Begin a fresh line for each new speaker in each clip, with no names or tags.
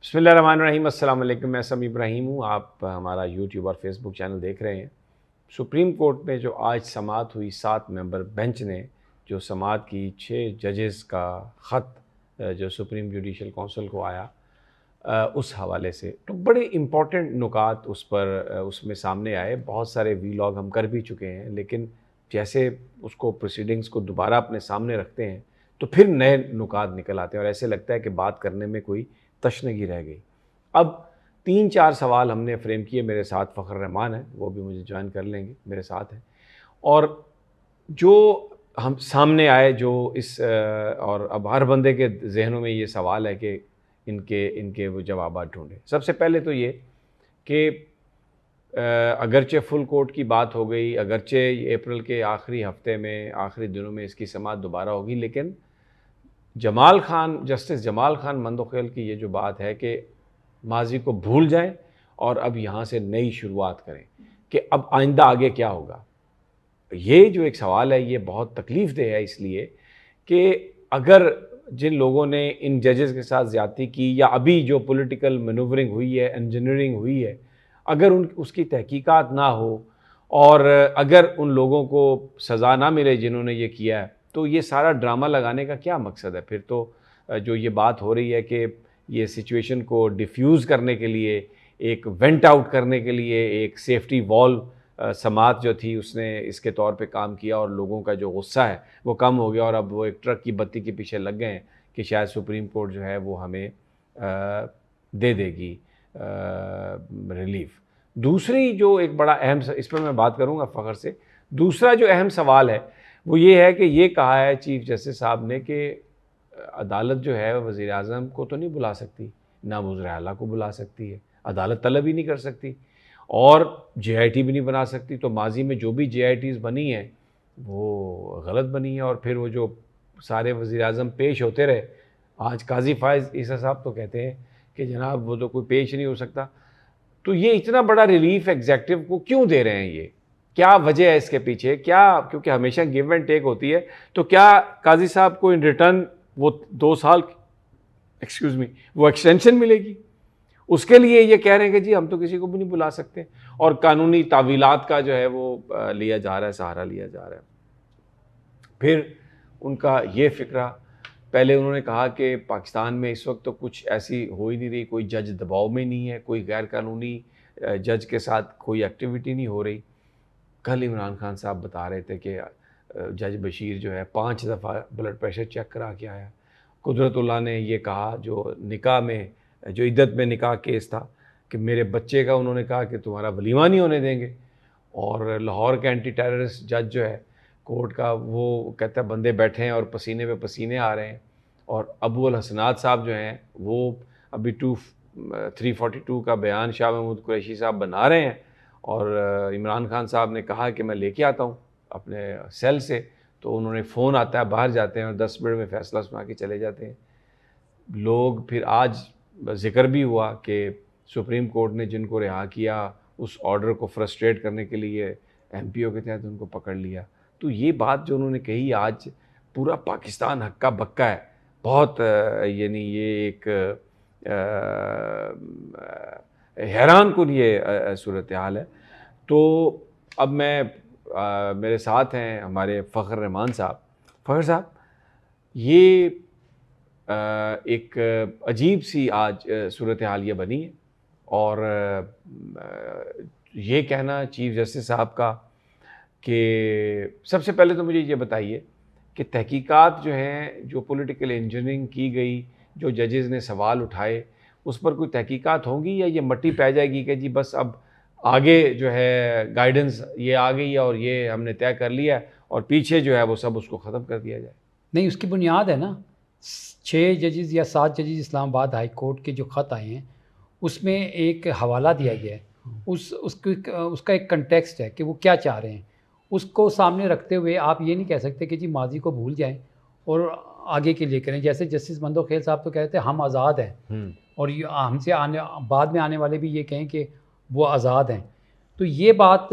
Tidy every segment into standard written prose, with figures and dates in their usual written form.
बिस्मिल्लाहिर्रहमानिर्रहीम। अस्सलाम वालेकुम। मैं समी इब्राहिम हूँ। आप हमारा यूट्यूब और फेसबुक चैनल देख रहे हैं। सुप्रीम कोर्ट में जो आज समाअत हुई, 7 मेंबर बेंच ने जो समाअत की, 6 जजेस का ख़त जो सुप्रीम जुडिशल काउंसिल को आया, उस हवाले से तो बड़े इम्पॉर्टेंट नुकात उस पर उसमें सामने आए। बहुत सारे वीलॉग हम कर भी चुके हैं, लेकिन जैसे उसको प्रोसीडिंग्स को दोबारा अपने सामने रखते हैं तो फिर नए नुकात निकल आते हैं और ऐसे लगता है कि बात करने में कोई तशनगी रह गई। अब 3-4 सवाल हमने फ्रेम किए। मेरे साथ फ़खर रहमान है, वो भी मुझे जॉइन कर लेंगे, मेरे साथ हैं। और जो हम सामने आए जो और अब हर बंदे के ज़हनों में ये सवाल है कि इनके इनके वो जवाबात ढूँढें। सबसे पहले तो ये कि अगरचे फुल कोर्ट की बात हो गई, अगरचे अप्रैल के आखिरी हफ्ते में, आखिरी दिनों में इसकी समाअत दोबारा होगी, लेकिन जस्टिस जमाल खान मंदोखेल की ये जो बात है कि माज़ी को भूल जाएं और अब यहाँ से नई शुरुआत करें कि अब आइंदा आगे क्या होगा। ये जो एक सवाल है ये बहुत तकलीफ़ देह है, इसलिए कि अगर जिन लोगों ने इन जजेस के साथ ज़्यादती की या अभी जो पॉलिटिकल मैनूवरिंग हुई है, इंजीनियरिंग हुई है, अगर उसकी तहकीकात ना हो और अगर उन लोगों को सज़ा ना मिले जिन्होंने ये किया है, तो ये सारा ड्रामा लगाने का क्या मकसद है। फिर तो जो ये बात हो रही है कि ये सिचुएशन को डिफ्यूज़ करने के लिए, एक वेंट आउट करने के लिए एक सेफ्टी वॉल समाअत जो थी उसने इसके तौर पे काम किया और लोगों का जो गुस्सा है वो कम हो गया और अब वो एक ट्रक की बत्ती के पीछे लग गए हैं कि शायद सुप्रीम कोर्ट जो है वो हमें दे देगी रिलीफ। दूसरी जो एक बड़ा अहम इस पर मैं बात करूंगा फ़खर से। दूसरा जो अहम सवाल है वो ये है कि ये कहा है चीफ जस्टिस साहब ने कि अदालत जो है वज़ीर आज़म को तो नहीं बुला सकती, ना वज़ीर आला को बुला सकती है, अदालत तलब ही नहीं कर सकती और JIT भी नहीं बना सकती। तो माजी में जो भी JITs बनी हैं वो गलत बनी है और फिर वो जो सारे वज़ीर आज़म पेश होते रहे, आज काजी फ़ाइज़ ईसा साहब तो कहते हैं कि जनाब वो तो कोई पेश नहीं हो सकता। तो ये इतना बड़ा रिलीफ एग्जेक्टिव को क्यों दे रहे हैं ये? क्या वजह है इसके पीछे? क्या, क्योंकि हमेशा गिव एंड टेक होती है, तो क्या काजी साहब को इन रिटर्न वो 2 साल वो एक्सटेंशन मिलेगी? उसके लिए ये कह रहे हैं कि जी हम तो किसी को भी नहीं बुला सकते और कानूनी तावीलात का जो है वो लिया जा रहा है, सहारा लिया जा रहा है। फिर उनका ये फ़िक्रा, पहले उन्होंने कहा कि पाकिस्तान में इस वक्त तो कुछ ऐसी हो ही नहीं रही, कोई जज दबाव में नहीं है, कोई गैर कानूनी जज के साथ कोई एक्टिविटी नहीं हो रही। कल इमरान खान साहब बता रहे थे कि जज बशीर जो है 5 दफ़ा ब्लड प्रेशर चेक करा के आया। कुदरतुल्लाह ने ये कहा जो निकाह में, जो इद्दत में निकाह केस था, कि मेरे बच्चे का उन्होंने कहा कि तुम्हारा वलीमा नहीं होने देंगे। और लाहौर के एंटी टेररिस्ट जज जो है कोर्ट का, वो कहता है बंदे बैठे हैं और पसीने पे पसीने आ रहे हैं। और अबू अल हसनात साहब जो हैं वो अभी 342 का बयान शाह महमूद कुरैशी साहब बना रहे हैं और इमरान खान साहब ने कहा कि मैं लेके आता हूँ अपने सेल से, तो उन्होंने फ़ोन आता है, बाहर जाते हैं और 10 मिनट में फ़ैसला सुना के चले जाते हैं लोग। फिर आज ज़िक्र भी हुआ कि सुप्रीम कोर्ट ने जिनको रिहा किया उस ऑर्डर को फ्रस्ट्रेट करने के लिए MPO के तहत उनको पकड़ लिया। तो ये बात जो उन्होंने कही, आज पूरा पाकिस्तान हक्का बक्का है। बहुत यानी ये एक हैरान कुन ये सूरत हाल है। तो अब मेरे साथ हैं हमारे फ़खर रहमान साहब। फ़खर साहब, ये एक अजीब सी आज सूरत हाल ये बनी है और ये कहना चीफ जस्टिस साहब का कि सबसे पहले तो मुझे ये बताइए कि तहकीकात जो हैं, जो पॉलिटिकल इंजीनियरिंग की गई, जो जजेस ने सवाल उठाए, उस पर कोई तहकीकात होंगी या ये मट्टी पै जाएगी कि जी बस अब आगे जो है गाइडेंस ये आ गई है और ये हमने तय कर लिया है और पीछे जो है वो सब उसको ख़त्म कर दिया जाए?
नहीं, उसकी बुनियाद है ना 6 जजेस या 7 जजेस इस्लामाबाद हाई कोर्ट के जो ख़त आए हैं उसमें एक हवाला दिया गया है। उसका एक कंटेक्स्ट है कि वो क्या चाह रहे हैं। उसको सामने रखते हुए आप ये नहीं कह सकते कि जी माजी को भूल जाएं और आगे के लिए करें। जैसे जस्टिस मंदोखेल साहब तो कहते हैं हम आज़ाद हैं और ये हमसे बाद में आने वाले भी ये कहें कि वो आज़ाद हैं। तो ये बात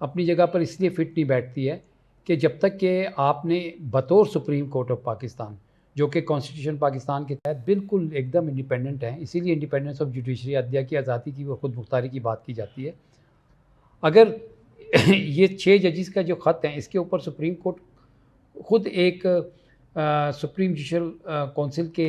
अपनी जगह पर इसलिए फिट नहीं बैठती है कि जब तक कि आपने बतौर सुप्रीम कोर्ट ऑफ पाकिस्तान जो कि कॉन्स्टिट्यूशन पाकिस्तान के तहत बिल्कुल एकदम इंडिपेंडेंट हैं, इसीलिए इंडिपेंडेंस ऑफ जुडिशरी, अदलिया की आज़ादी की, खुद मुख्तारी की बात की जाती है। अगर ये 6 जजिस का जो ख़त है, इसके ऊपर सुप्रीम कोर्ट खुद एक सुप्रीम जुडिशल काउंसिल के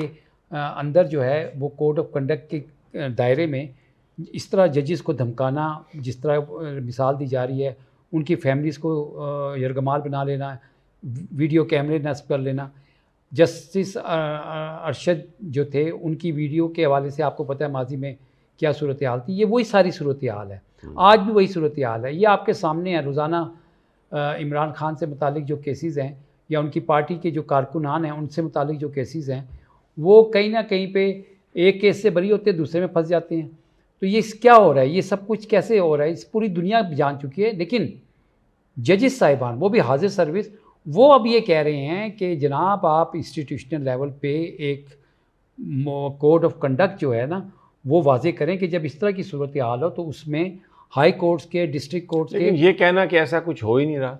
अंदर जो है वो कोड ऑफ कंडक्ट के दायरे में इस तरह जजिस को धमकाना, जिस तरह मिसाल दी जा रही है, उनकी फैमिलीज़ को यरगमाल बना लेना, वीडियो कैमरे नस्ब कर लेना। जस्टिस अरशद जो थे, उनकी वीडियो के हवाले से आपको पता है माजी में क्या सूरत हाल थी, ये वही सारी सूरत हाल है, आज भी वही सूरत हाल है। ये आपके सामने है। रोज़ाना इमरान खान से मुतालिक जो केसेस हैं या उनकी पार्टी के जो कारकुनान हैं उनसे मुतालिक जो केसेस हैं, वो कहीं ना कहीं पे एक केस से बरी होते हैं, दूसरे में फंस जाते हैं। तो ये क्या हो रहा है, ये सब कुछ कैसे हो रहा है, इस पूरी दुनिया जान चुकी है। लेकिन जजिस साहिबान, वो भी हाजिर सर्विस, वो अब ये कह रहे हैं कि जनाब आप इंस्टीट्यूशनल लेवल पे एक कोड ऑफ कंडक्ट जो है ना वो वाजे करें कि जब इस तरह की सूरत हाल हो तो उसमें हाई कोर्ट्स के, डिस्ट्रिक्ट कोर्ट्स के।
ये कहना कि ऐसा कुछ हो ही नहीं रहा,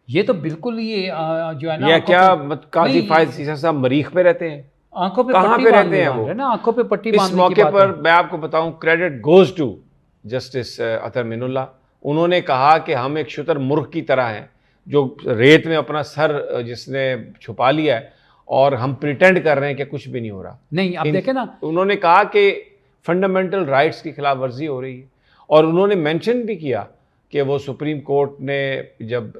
ये तो बिल्कुल ये जो है ना,
या क्या काजी फायज ईसा साहब मरीख पे रहते हैं,
आंखों पे
कहाँ पे रहते हैं वो?
ना, आंखों पे पट्टी
इस
बांधने
मौके पर मैं आपको बताऊं, क्रेडिट गोज टू जस्टिस अतर मिनुल्लाह। उन्होंने कहा कि हम एक शुतर मुर्ख की तरह हैं जो रेत में अपना सर जिसने छुपा लिया है और हम प्रिटेंड कर रहे हैं कि कुछ भी नहीं हो रहा।
नहीं, अब देखें ना,
उन्होंने कहा कि फंडामेंटल राइट्स की खिलाफ वर्जी हो रही है, और उन्होंने मेंशन भी किया कि वो सुप्रीम कोर्ट ने जब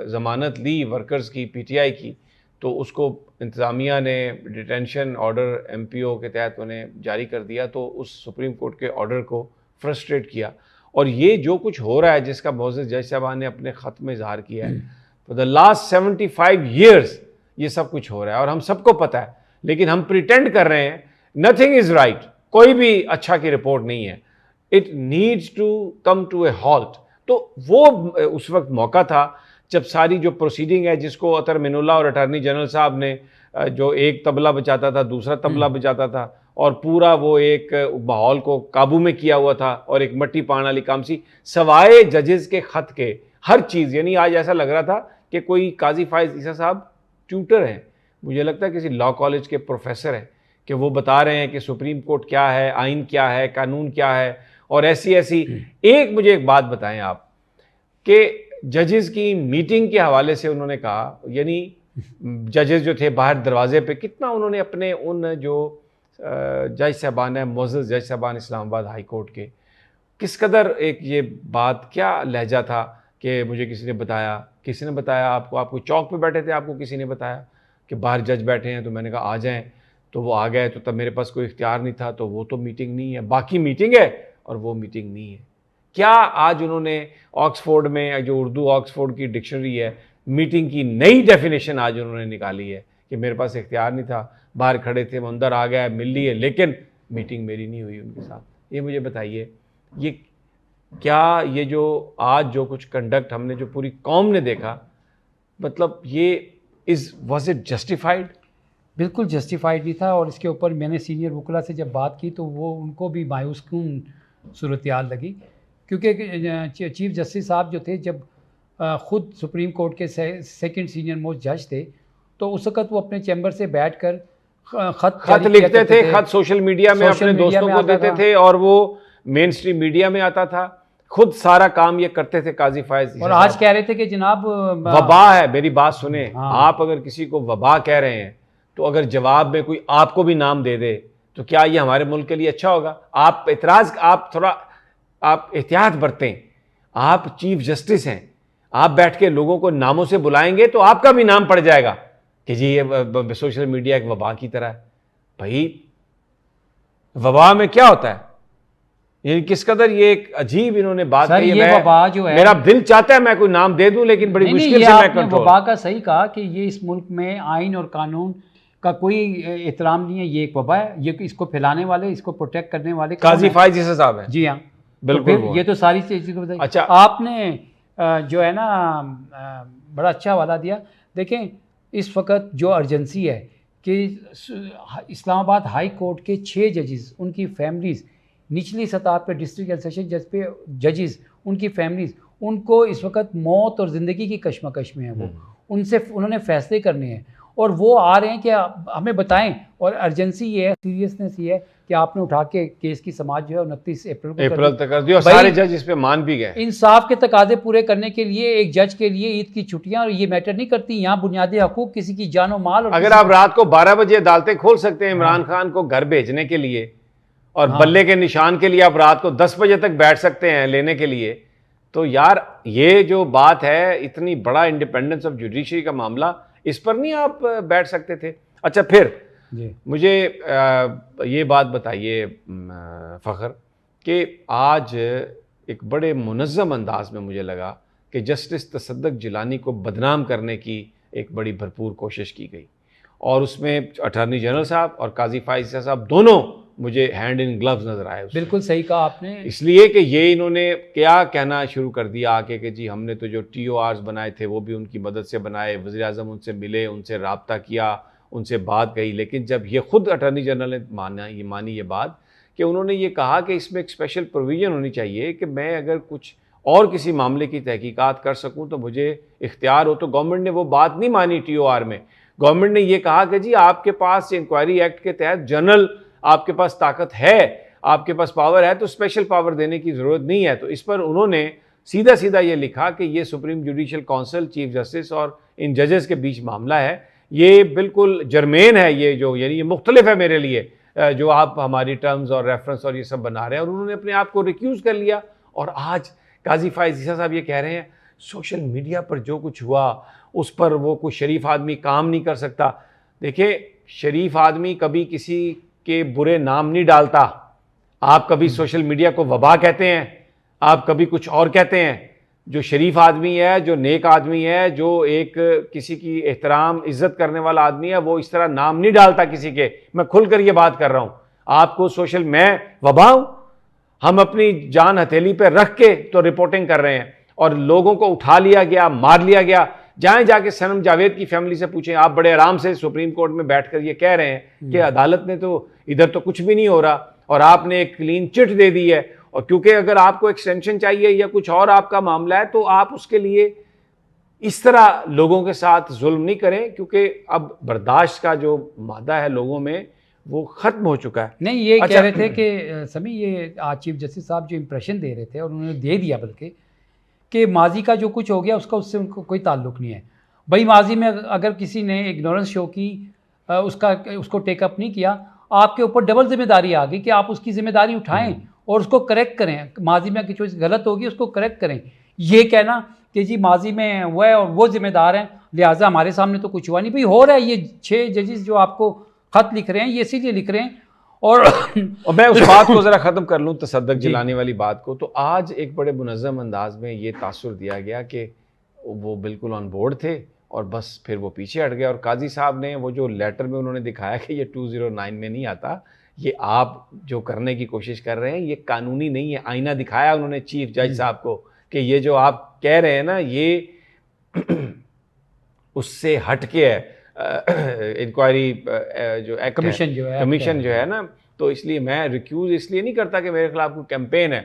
ज़मानत ली वर्कर्स की, पीटीआई की, तो उसको इंतज़ामिया ने डिटेंशन ऑर्डर एमपीओ के तहत उन्हें जारी कर दिया, तो उस सुप्रीम कोर्ट के ऑर्डर को फ्रस्ट्रेट किया। और ये जो कुछ हो रहा है, जिसका मोअज़्ज़ज़ जज साहबान ने अपने ख़त में इजहार किया है, फॉर द लास्ट 75 ईयर्स ये सब कुछ हो रहा है और हम सबको पता है, लेकिन हम प्रिटेंड कर रहे हैं नथिंग इज़ राइट, कोई भी अच्छा की रिपोर्ट नहीं है, it needs to come to a halt. तो वो उस वक्त मौका था जब सारी जो प्रोसीडिंग है, जिसको अतर मिनुल्लाह और अटॉर्नी जनरल साहब ने जो एक तबला बजाता था, दूसरा तबला बजाता था, और पूरा वो एक माहौल को काबू में किया हुआ था, और एक मट्टी पान वाली काम सी, सवाए जजेस के ख़त के हर चीज़, यानी आज ऐसा लग रहा था कि कोई काजी फायज ईसा साहब ट्यूटर हैं, मुझे लगता है किसी लॉ कॉलेज के प्रोफेसर हैं, कि वो बता रहे हैं कि सुप्रीम कोर्ट क्या है, आइन क्या है, कानून क्या है, और ऐसी ऐसी। एक मुझे एक बात बताएं आप कि जजेस की मीटिंग के हवाले से उन्होंने कहा, यानी जजेस जो थे बाहर दरवाजे पे, कितना उन्होंने अपने उन जो जज साहबान है, मुअज़्ज़ज़ जज साहबान इस्लामाबाद हाई कोर्ट के, किस कदर एक ये बात, क्या लहजा था कि मुझे किसी ने बताया आपको, आपको चौक पे बैठे थे, आपको किसी ने बताया कि बाहर जज बैठे हैं, तो मैंने कहा आ जाएं, तो वो आ गए, तो तब मेरे पास कोई इख्तियार नहीं था, तो वो तो मीटिंग नहीं है, बाकी मीटिंग है और वो मीटिंग नहीं है। क्या आज उन्होंने ऑक्सफोर्ड में, जो उर्दू ऑक्सफोर्ड की डिक्शनरी है, मीटिंग की नई डेफिनेशन आज उन्होंने निकाली है कि मेरे पास इख्तियार नहीं था, बाहर खड़े थे, वो अंदर आ गया, मिल लिए, लेकिन मीटिंग मेरी नहीं हुई उनके साथ। ये मुझे बताइए, ये क्या, ये जो आज जो कुछ कंडक्ट हमने, जो पूरी कौम ने देखा, मतलब ये वाज इट जस्टिफाइड?
बिल्कुल जस्टिफाइड नहीं था। और इसके ऊपर मैंने सीनियर वकला से जब बात की तो वो उनको भी मायूस कन सूरत हाल लगी, क्योंकि चीफ जस्टिस साहब जो थे, जब ख़ुद सुप्रीम कोर्ट के सेकंड सीनियर मोस्ट जज थे, तो उस वक़्त वो अपने चैम्बर से बैठकर ख़त
लिखते थे, ख़त सोशल मीडिया में अपने दोस्तों को देते थे, और वो मेन स्ट्रीम मीडिया में आता था, खुद सारा काम ये करते थे काजी फायज।
और आज कह रहे थे कि जनाब
वबा है, मेरी बात सुने,
हाँ।
आप अगर किसी को वबा कह रहे हैं, तो अगर जवाब में कोई आपको भी नाम दे दे, तो क्या ये हमारे मुल्क के लिए अच्छा होगा? आप आप एहतियात बरतें, आप चीफ जस्टिस हैं, आप बैठ के लोगों को नामों से बुलाएंगे तो आपका भी नाम पड़ जाएगा कि जी ये सोशल मीडिया एक वबा की तरह है। भाई वबा में क्या होता है, ये किस कदर ये एक अजीब इन्होंने बात कही है।
वबा जो है,
मेरा दिल चाहता है मैं कोई नाम दे दूं, लेकिन बड़ी मुश्किल से मैं कंट्रोल।
वबा का सही कहा कि ये इस मुल्क में आइन और कानून का कोई एहतराम नहीं है, ये एक वबा है, ये इसको फैलाने वाले, इसको प्रोटेक्ट करने वाले
काजी फायज ईसा साहब है।
जी हाँ,
बिल्कुल।
तो ये तो सारी चीज़ को बताइए।
अच्छा,
आपने जो है ना बड़ा अच्छा हवाला दिया। देखें इस वक्त जो अर्जेंसी है कि इस्लामाबाद हाई कोर्ट के 6 जजेस, उनकी फैमिलीज़, निचली सतह पे डिस्ट्रिक्ट एंड सेशन जज पे जजेस, उनकी फैमिलीज़, उनको इस वक्त मौत और ज़िंदगी की कश्मकश में है। वो उनसे उन्होंने फ़ैसले करने हैं, और वो आ रहे हैं कि हमें बताएं, और अर्जेंसी ये है, सीरियसनेस ये है कि आपने उठा के केस की समाज जो है 29 अप्रैल
तक कर दी और सारे जज इस पे मान भी गए।
इंसाफ के तकाजे पूरे करने के लिए एक जज के लिए ईद की छुट्टियां और ये मैटर नहीं करती। यहाँ बुनियादी हकूक, किसी की जानो माल, और
अगर आप रात को 12 बजे अदालतें खोल सकते हैं इमरान खान को घर भेजने के लिए, और बल्ले के निशान के लिए आप रात को 10 बजे तक बैठ सकते हैं लेने के लिए, तो यार ये जो बात है, इतनी बड़ा इंडिपेंडेंस ऑफ जुडिशरी का मामला, इस पर नहीं आप बैठ सकते थे? अच्छा, फिर मुझे ये बात बताइए फ़खर, कि आज एक बड़े मुनज़्ज़म अंदाज में मुझे लगा कि जस्टिस तसद्दुक़ जिलानी को बदनाम करने की एक बड़ी भरपूर कोशिश की गई, और उसमें अटॉर्नी जनरल साहब और काजी फाइज़ साहब दोनों मुझे हैंड इन ग्लव्स नज़र आए।
बिल्कुल सही कहा आपने,
इसलिए कि ये इन्होंने क्या कहना शुरू कर दिया आके कि जी हमने तो जो TORs बनाए थे वो भी उनकी मदद से बनाए, वज़ीर-ए-आज़म उनसे मिले, उनसे रब्ता किया, उनसे बात कही। लेकिन जब ये खुद अटॉर्नी जनरल ने मानी ये बात कि उन्होंने ये कहा कि इसमें एक स्पेशल प्रोविज़न होनी चाहिए कि मैं अगर कुछ और किसी मामले की तहकीकात कर सकूँ तो मुझे इख्तियार हो, तो गवर्नमेंट ने वो बात नहीं मानी TOR में। गवर्नमेंट ने ये कहा कि जी आपके पास इंक्वायरी एक्ट के तहत जनरल आपके पास ताकत है, आपके पास पावर है, तो स्पेशल पावर देने की ज़रूरत नहीं है। तो इस पर उन्होंने सीधा सीधा ये लिखा कि ये supreme judicial council, chief justice और इन जजेस के बीच मामला है, ये बिल्कुल जर्मेन है, ये जो यानी ये मुख्तलिफ है मेरे लिए जो आप हमारी टर्म्स और रेफरेंस और ये सब बना रहे हैं। और उन्होंने अपने आप को रिक्यूज़ कर लिया। और आज काजी फाइज़ ईसा साहब ये कह रहे हैं सोशल मीडिया पर जो कुछ हुआ उस पर वो कोई शरीफ आदमी काम नहीं कर सकता। देखिए, शरीफ आदमी कभी किसी के बुरे नाम नहीं डालता। आप कभी सोशल मीडिया को वबा कहते हैं, आप कभी कुछ और कहते हैं। जो शरीफ आदमी है, जो नेक आदमी है, जो एक किसी की एहतराम इज्जत करने वाला आदमी है, वो इस तरह नाम नहीं डालता किसी के। मैं खुलकर ये बात कर रहा हूँ। आपको सोशल, मैं वबा हूँ? हम अपनी जान हथेली पे रख के तो रिपोर्टिंग कर रहे हैं, और लोगों को उठा लिया गया, मार लिया गया। जाके सनम जावेद की फैमिली से पूछें, आप बड़े आराम से सुप्रीम कोर्ट में बैठकर ये कह रहे हैं कि अदालत ने तो इधर तो कुछ भी नहीं हो रहा, और आपने एक क्लीन चिट दे दी है। और क्योंकि अगर आपको एक्सटेंशन चाहिए या कुछ और आपका मामला है, तो आप उसके लिए इस तरह लोगों के साथ जुल्म नहीं करें, क्योंकि अब बर्दाश्त का जो मादा है लोगों में वो ख़त्म हो चुका है।
नहीं, ये कह रहे थे कि समी, ये आज चीफ जस्टिस साहब जो इंप्रेशन दे रहे थे, और उन्होंने दे दिया बल्कि, कि माजी का जो कुछ हो गया उसका उससे उनको कोई ताल्लुक़ नहीं है। भाई माजी में अगर किसी ने इग्नोरेंस शो की, उसको टेकअप नहीं किया, आपके ऊपर डबल जिम्मेदारी आ गई कि आप उसकी जिम्मेदारी उठाएं और उसको करेक्ट करें। माजी में कुछ गलत होगी उसको करेक्ट करें। ये कहना कि जी माजी में वो है और वो जिम्मेदार हैं, लिहाजा हमारे सामने तो कुछ हुआ नहीं। भाई हो रहा है, ये 6 जजेस जो आपको ख़त लिख रहे हैं ये इसीलिए लिख रहे हैं। और
मैं उस बात को ज़रा ख़त्म कर लूँ, तसद्दुक़ जिलानी वाली बात को। तो आज एक बड़े मुनज़्ज़म अंदाज में ये तासुर दिया गया कि वो बिल्कुल ऑन बोर्ड थे, और बस फिर वो पीछे हट गए। और काजी साहब ने वो जो लेटर में उन्होंने दिखाया कि ये 209 में नहीं आता, ये आप जो करने की कोशिश कर रहे हैं ये कानूनी नहीं है। आईना दिखाया उन्होंने चीफ जज साहब को कि ये जो आप कह रहे हैं ना, ये उससे हट के है। इंक्वायरी जो कमीशन जो है ना, तो इसलिए मैं रिक्यूज़ इसलिए नहीं करता कि मेरे खिलाफ कोई कैंपेन है।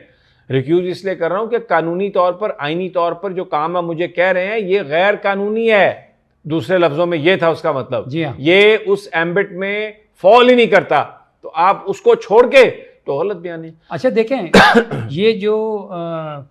रिक्यूज़ इसलिए कर रहा हूँ कि कानूनी तौर पर, आईनी तौर पर जो काम है मुझे कह रहे हैं ये गैर कानूनी है। दूसरे लफ्ज़ों में ये था उसका मतलब।
जी हाँ।
ये उस एम्बिट में फॉल ही नहीं करता, तो आप उसको छोड़ के तो गलत बयान है।
अच्छा देखें, ये जो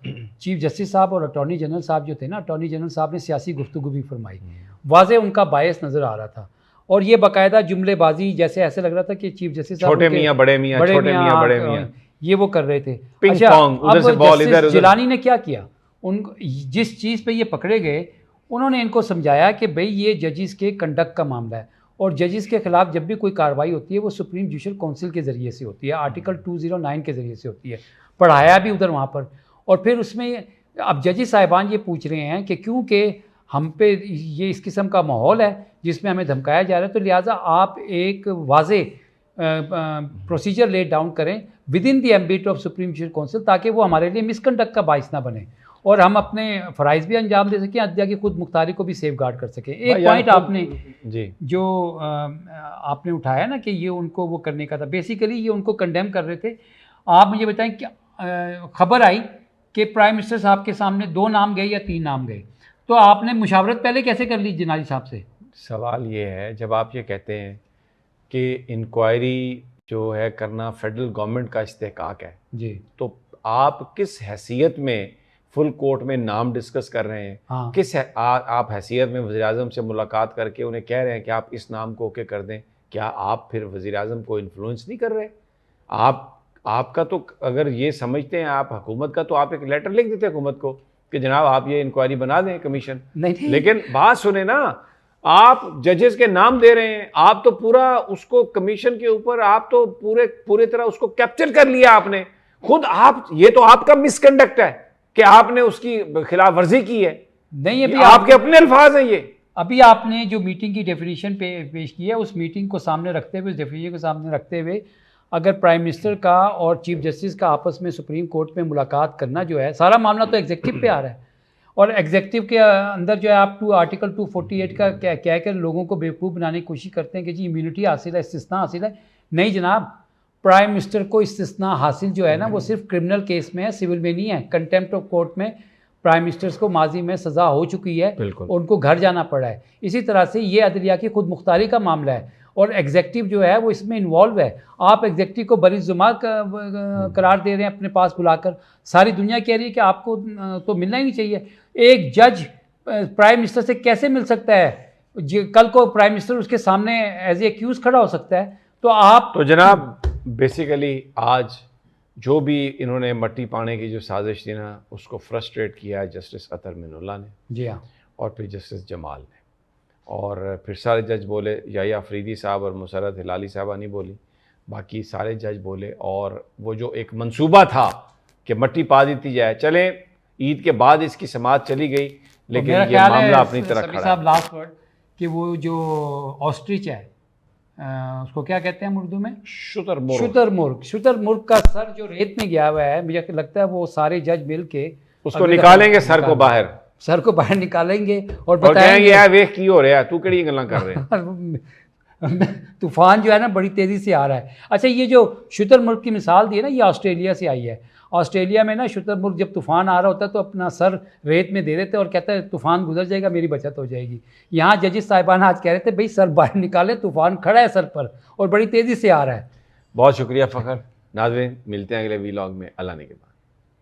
चीफ जस्टिस साहब और अटॉर्नी जनरल साहब जो थे ना, अटॉर्नी जनरल साहब ने सियासी गुफ्तगू भी फरमाई, वाज़े उनका बायस नज़र आ रहा था। और ये बाकायदा जुमलेबाजी, जैसे ऐसे लग रहा था कि चीफ जस्टिस साहब
छोटे मियाँ बड़े मियाँ, छोटे मियाँ बड़े मियाँ,
ये वो कर रहे थे।
पिंग पोंग, उधर से बॉल इधर उधर।
जिलानी ने क्या किया, उनको जिस चीज़ पे ये पकड़े गए उन्होंने इनको समझाया कि भाई ये जजिस के कंडक्ट का मामला है, और जजिस के खिलाफ जब भी कोई कार्रवाई होती है वो सुप्रीम जुडिशल काउंसिल के ज़रिए से होती है, आर्टिकल 209 के ज़रिए से होती है। पढ़ाया भी उधर वहाँ पर। और फिर उसमें अब जजिस साहिबान ये पूछ रहे हैं कि क्योंकि हम पे ये इस किस्म का माहौल है जिसमें हमें धमकाया जा रहा है, तो लिहाजा आप एक वाज़े प्रोसीजर ले डाउन करें with in the ambit of supreme judicial council, ताकि वो हमारे लिए मिसकंडक्ट का बाइस ना बने और हम अपने फ़राइज़ भी अंजाम दे सकें, अदलिया की खुद मुख्तारी को भी सेफ गार्ड कर सकें। एक पॉइंट आपने जो आपने उठाया ना कि ये उनको वो करने का था, बेसिकली ये उनको कंडेम कर रहे थे। आप मुझे बताएं कि खबर आई कि प्राइम मिनिस्टर साहब के सामने 2 नाम गए या 3 नाम गए, तो आपने मुशावरत पहले कैसे कर ली जनाजी साहब से?
सवाल ये है, जब आप ये कहते हैं कि इंक्वायरी जो है करना फेडरल गवर्नमेंट का इस्तेहकाक है,
जी,
तो आप किस हैसियत में फुल कोर्ट में नाम डिस्कस कर रहे हैं?
हाँ,
आप हैसियत में वज़ीर-ए-आज़म से मुलाकात करके उन्हें कह रहे हैं कि आप इस नाम को ओके कर दें? क्या आप फिर वज़ीर-ए-आज़म को इन्फ्लुएंस नहीं कर रहे? आपका तो, अगर ये समझते हैं आप हुकूमत का, तो आप एक लेटर लिख देते हुकूमत को कि जनाब आप ये इंक्वायरी बना दें कमीशन।
नहीं,
लेकिन बात सुने ना, आप जजेस के नाम दे रहे हैं, आप तो पूरा उसको कमीशन के ऊपर आप तो पूरे तरह उसको कैप्चर कर लिया आपने खुद। आप, ये तो आपका मिसकंडक्ट है कि आपने उसकी खिलाफ वर्जी की है।
नहीं, अभी
आपके अपने अल्फाज हैं ये।
अभी आपने जो मीटिंग की डेफिनेशन पेश की है, उस मीटिंग को सामने रखते हुए, उस डेफिनेशन को सामने रखते हुए, अगर प्राइम मिनिस्टर का और चीफ जस्टिस का आपस में सुप्रीम कोर्ट में मुलाकात करना जो है, सारा मामला तो एग्जेक्टिव पे आ रहा है, और एग्जेक्टिव के अंदर जो है आप आर्टिकल 248 का क्या कर लोगों को बेवकूफ़ बनाने की कोशिश करते हैं कि जी इम्यूनिटी हासिल है, इस्तिस्ना हासिल है। नहीं जनाब, प्राइम मिनिस्टर को इस्तिस्ना हासिल जो है ना, वो सिर्फ क्रिमिनल केस में है, सिविल में नहीं है। कंटेम्प्ट ऑफ कोर्ट में प्राइम मिनिस्टर्स को माजी में सज़ा हो चुकी है, उनको घर जाना पड़ा है। इसी तरह से ये अदलिया की खुद मुख्तारी का मामला है, और एग्जेक्टिव जो है वो इसमें इन्वॉल्व है। आप एग्जेक्टिव को बरीजुमा करार दे रहे हैं अपने पास बुलाकर। सारी दुनिया कह रही है कि आपको तो मिलना ही नहीं चाहिए। एक जज प्राइम मिनिस्टर से कैसे मिल सकता है? कल को प्राइम मिनिस्टर उसके सामने एज ए एक्यूज खड़ा हो सकता है। तो आप
तो जनाब बेसिकली आज जो भी इन्होंने मट्टी पाने की जो साजिश थी ना, उसको फ्रस्ट्रेट किया है जस्टिस अतर मिनुल्लाह ने,
जी हाँ,
और फिर जस्टिस जमाल ने, और फिर सारे जज बोले, याया अफरीदी साहब और मुसरत हिलाली साहबा नहीं बोली, बाकी सारे जज बोले। और वो जो एक मंसूबा था कि मट्टी पा दी जाए, चले ईद के बाद इसकी समाअत चली गई, लेकिन ये मामला अपनी तरह खड़ा है।
लास्ट वर्ड कि वो जो ऑस्ट्रिच है, उसको क्या कहते हैं उर्दू में? शुतुरमुर्ग का सर जो रेत में गया हुआ है, मुझे लगता है वो सारे जज मिल के
उसको निकालेंगे, सर को बाहर
निकालेंगे और बताएंगे
यार वेख की हो रहा है, तू कड़ी गल्लां कर रहे हैं।
तूफान जो है ना बड़ी तेज़ी से आ रहा है। अच्छा, ये जो शुतुरमुर्ग की मिसाल दी है ना, ये ऑस्ट्रेलिया से आई है। ऑस्ट्रेलिया में ना शुतुरमुर्ग जब तूफान आ रहा होता है तो अपना सर रेत में दे देते और कहता है तूफान गुजर जाएगा, मेरी बचत हो जाएगी। यहाँ जजिस साहिबान आज कह रहे थे भाई सर बाहर निकाले, तूफान खड़ा है सर पर और बड़ी तेज़ी से आ रहा है।
बहुत शुक्रिया फ़खर। नाज़रीन, मिलते हैं अगले वीलॉग में अल्लाह ने के बाद।